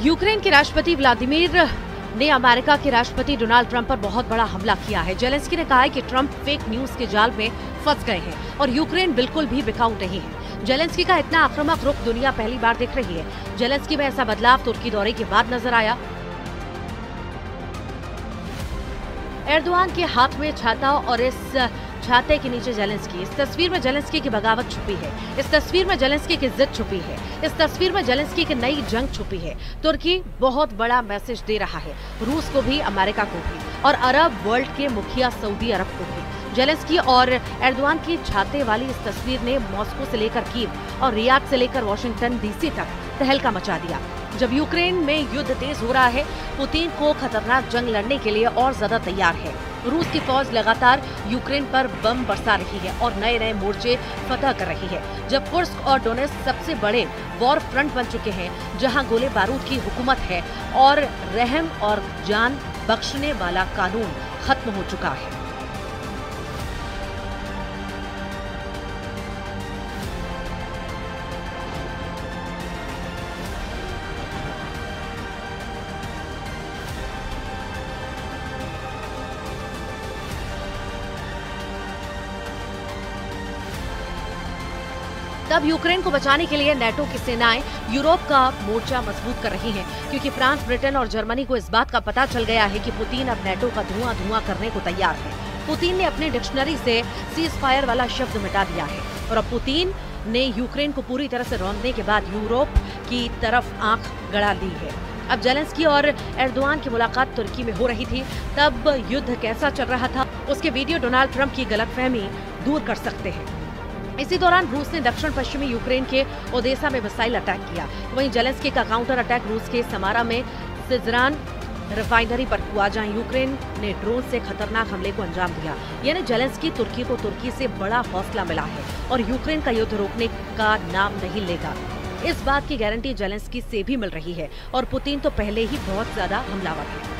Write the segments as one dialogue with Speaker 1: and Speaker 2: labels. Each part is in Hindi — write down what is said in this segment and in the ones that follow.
Speaker 1: यूक्रेन के राष्ट्रपति व्लादिमीर ने अमेरिका के राष्ट्रपति डोनाल्ड ट्रंप पर बहुत बड़ा हमला किया है। जेलेंस्की ने कहा है कि ट्रंप फेक न्यूज के जाल में फंस गए हैं और यूक्रेन बिल्कुल भी बिकाऊ नहीं है। जेलेंस्की का इतना आक्रामक रुख दुनिया पहली बार देख रही है। जेलेंस्की में ऐसा बदलाव तुर्की दौरे के बाद नजर आया। एर्दोआन के हाथ में छाता और इस छाते के नीचे जेलेंस्की। इस तस्वीर में जेलेंस्की की बगावत छुपी है। इस तस्वीर में जेलेंस्की की जिद छुपी है। इस तस्वीर में जेलेंस्की की नई जंग छुपी है। तुर्की बहुत बड़ा मैसेज दे रहा है, रूस को भी, अमेरिका को भी और अरब वर्ल्ड के मुखिया सऊदी अरब को भी। जेलेंस्की और एर्दोआन की छाते वाली इस तस्वीर ने मॉस्को से लेकर कीव और रियाद से लेकर वाशिंगटन डीसी तक तहलका मचा दिया। जब यूक्रेन में युद्ध तेज हो रहा है, पुतिन को खतरनाक जंग लड़ने के लिए और ज्यादा तैयार है। रूस की फौज लगातार यूक्रेन पर बम बरसा रही है और नए नए मोर्चे फतह कर रही है। जब कुर्स्क और डोनेट्स्क सबसे बड़े वॉर फ्रंट बन चुके हैं, जहां गोले बारूद की हुकूमत है और रहम और जान बख्शने वाला कानून खत्म हो चुका है। तब यूक्रेन को बचाने के लिए नेटो की सेनाएं यूरोप का मोर्चा मजबूत कर रही हैं, क्योंकि फ्रांस, ब्रिटेन और जर्मनी को इस बात का पता चल गया है कि पुतिन अब नेटो का धुआं धुआं करने को तैयार है। पुतिन ने अपनी डिक्शनरी से सीज फायर वाला शब्द मिटा दिया है और अब पुतिन ने यूक्रेन को पूरी तरह से रौंदने के बाद यूरोप की तरफ आंख गड़ा ली है। अब जेलेंस्की और एर्दोआन की मुलाकात तुर्की में हो रही थी, तब युद्ध कैसा चल रहा था उसके वीडियो डोनाल्ड ट्रंप की गलतफहमी दूर कर सकते हैं। इसी दौरान रूस ने दक्षिण पश्चिमी यूक्रेन के ओदेसा में मिसाइल अटैक किया। वहीं जेलेंस्की का काउंटर अटैक रूस के समारा में सिजरान रिफाइनरी पर हुआ, जहां यूक्रेन ने ड्रोन से खतरनाक हमले को अंजाम दिया। यानी जेलेंस्की तुर्की को तुर्की से बड़ा हौसला मिला है और यूक्रेन का युद्ध रोकने का नाम नहीं लेगा। इस बात की गारंटी जेलेंस्की से भी मिल रही है और पुतिन तो पहले ही बहुत ज्यादा हमलावर है।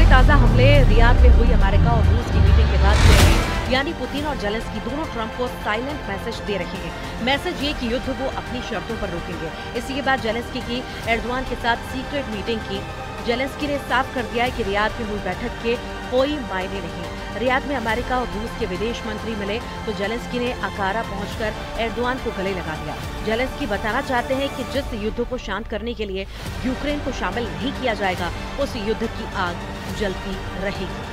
Speaker 1: ताजा हमले रियाद में हुई अमेरिका और रूस की मीटिंग के बाद हुए हैं। यानी पुतिन और जेलेंस्की दोनों ट्रंप को साइलेंट मैसेज दे रहे हैं। मैसेज ये कि युद्ध वो अपनी शर्तों पर रोकेंगे। इसी के बाद जेलेंस्की की एर्दोआन के साथ सीक्रेट मीटिंग की। जेलेंस्की ने साफ कर दिया है कि रियाद में हुई बैठक के कोई मायने नहीं। रियाद में अमेरिका और रूस के विदेश मंत्री मिले तो जेलेंस्की ने अंकारा पहुंचकर एर्दोआन को गले लगा दिया। जेलेंस्की बताना चाहते हैं कि जिस युद्ध को शांत करने के लिए यूक्रेन को शामिल नहीं किया जाएगा, उस युद्ध की आग जलती रहेगी।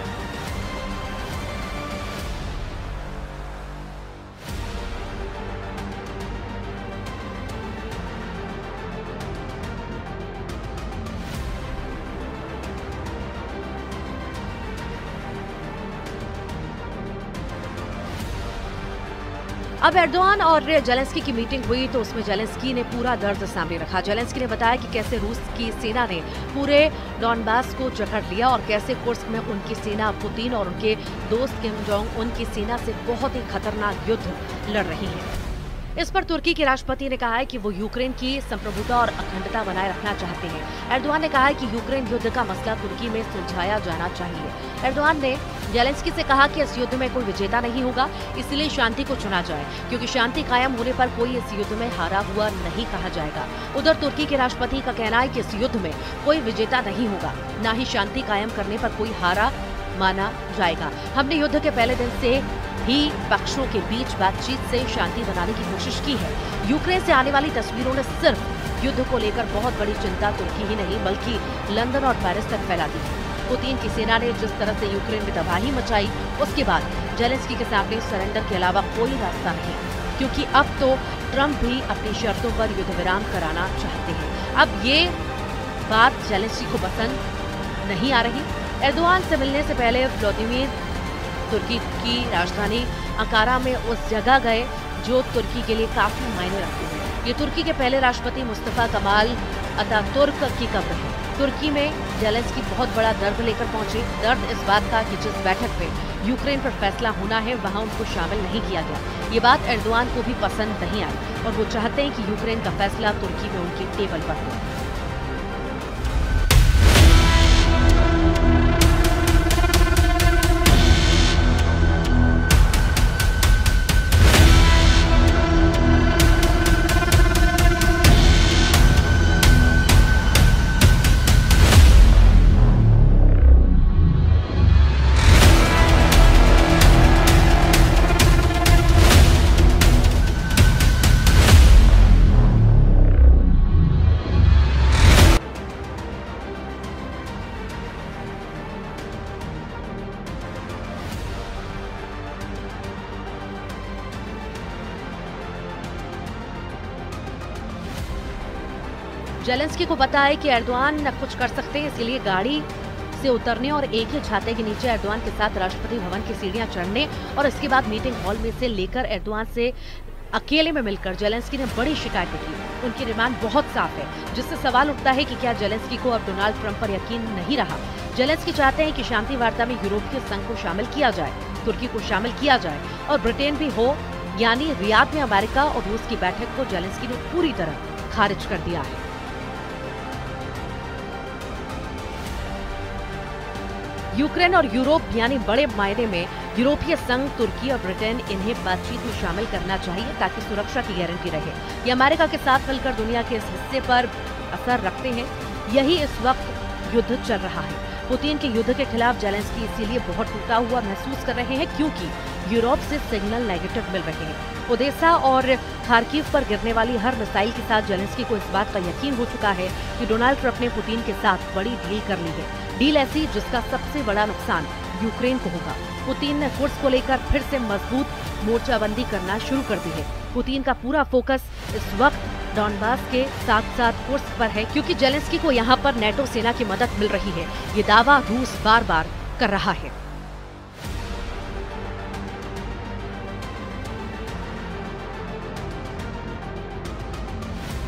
Speaker 1: अब एर्दोआन और जेलेंस्की की मीटिंग हुई तो उसमें जेलेंस्की ने पूरा दर्द सामने रखा। जेलेंस्की ने बताया कि कैसे रूस की सेना ने पूरे डॉनबास को जकड़ लिया और कैसे कुर्स्क में उनकी सेना पुतिन और उनके दोस्त किम जोंग उन की सेना से बहुत ही खतरनाक युद्ध लड़ रही है। इस पर तुर्की के राष्ट्रपति ने कहा है कि वो यूक्रेन की संप्रभुता और अखंडता बनाए रखना चाहते हैं। एर्दोआन ने कहा है कि यूक्रेन युद्ध का मसला तुर्की में सुलझाया जाना चाहिए। एर्दोआन ने जेलेंस्की से कहा कि इस युद्ध में कोई विजेता नहीं होगा, इसलिए शांति को चुना जाए, क्योंकि शांति कायम होने पर कोई इस युद्ध में हारा हुआ नहीं कहा जाएगा। उधर तुर्की के राष्ट्रपति का कहना है कि इस युद्ध में कोई विजेता नहीं होगा, न ही शांति कायम करने पर कोई हारा माना जाएगा। हमने युद्ध के पहले दिन से ही पक्षों के बीच बातचीत से शांति बनाने की कोशिश की है। यूक्रेन से आने वाली तस्वीरों ने सिर्फ युद्ध को लेकर बहुत बड़ी चिंता तुर्की ही नहीं बल्कि लंदन और पेरिस तक फैला दी है। पुतिन की सेना ने जिस तरह से यूक्रेन में तबाही मचाई, उसके बाद जेलेंस्की के सामने सरेंडर के अलावा कोई रास्ता नहीं, क्योंकि अब तो ट्रंप भी अपनी शर्तों पर युद्ध विराम कराना चाहते हैं। अब ये बात जेलेंस्की को पसंद नहीं आ रही। एर्दोआन से मिलने से पहले व्लादिमीर तुर्की की राजधानी अंकारा में उस जगह गए जो तुर्की के लिए काफी मायने रखती है। ये तुर्की के पहले राष्ट्रपति मुस्तफा कमाल अतातुर्क की कब्र है। तुर्की में जेलेंस्की बहुत बड़ा दर्द लेकर पहुंचे। दर्द इस बात का कि जिस बैठक में यूक्रेन पर फैसला होना है वहां उनको शामिल नहीं किया गया। ये बात एर्दोआन को भी पसंद नहीं आई और वो चाहते हैं कि यूक्रेन का फैसला तुर्की में उनके टेबल पर हो। जेलेंस्की को पता है कि एर्दोआन कुछ कर सकते हैं, इसलिए गाड़ी से उतरने और एक ही छाते के नीचे एर्दोआन के साथ राष्ट्रपति भवन की सीढ़ियां चढ़ने और इसके बाद मीटिंग हॉल में से लेकर एर्दोआन से अकेले में मिलकर जेलेंस्की ने बड़ी शिकायतें की। उनकी डिमांड बहुत साफ है, जिससे सवाल उठता है कि क्या जेलेंस्की को अब डोनाल्ड ट्रंप पर यकीन नहीं रहा। जेलेंस्की चाहते हैं कि शांति वार्ता में यूरोपीय संघ को शामिल किया जाए, तुर्की को शामिल किया जाए और ब्रिटेन भी हो। यानी रियाद में अमेरिका और रूस की बैठक को जेलेंस्की ने पूरी तरह खारिज कर दिया है। यूक्रेन और यूरोप यानी बड़े मायने में यूरोपीय संघ, तुर्की और ब्रिटेन इन्हें बातचीत में शामिल करना चाहिए ताकि सुरक्षा की गारंटी रहे। ये अमेरिका के साथ मिलकर दुनिया के इस हिस्से पर असर रखते हैं। यही इस वक्त युद्ध चल रहा है। पुतिन के युद्ध के खिलाफ जेलेंस्की इसीलिए बहुत टूटा हुआ महसूस कर रहे हैं क्योंकि यूरोप से सिग्नल नेगेटिव मिल रहे हैं। ओडेसा और खार्किव पर गिरने वाली हर मिसाइल के साथ जेलेंस्की को इस बात का यकीन हो चुका है कि डोनाल्ड ट्रंप ने पुतिन के साथ बड़ी डील कर ली है। डील ऐसी जिसका सबसे बड़ा नुकसान यूक्रेन को होगा। पुतिन ने कुर्स को लेकर फिर से मजबूत मोर्चाबंदी करना शुरू कर दी है। पुतिन का पूरा फोकस इस वक्त डॉनबास के साथ साथ कुर्स्क पर है क्योंकि जेलेंस्की को यहाँ पर नेटो सेना की मदद मिल रही है। ये दावा रूस बार बार कर रहा है।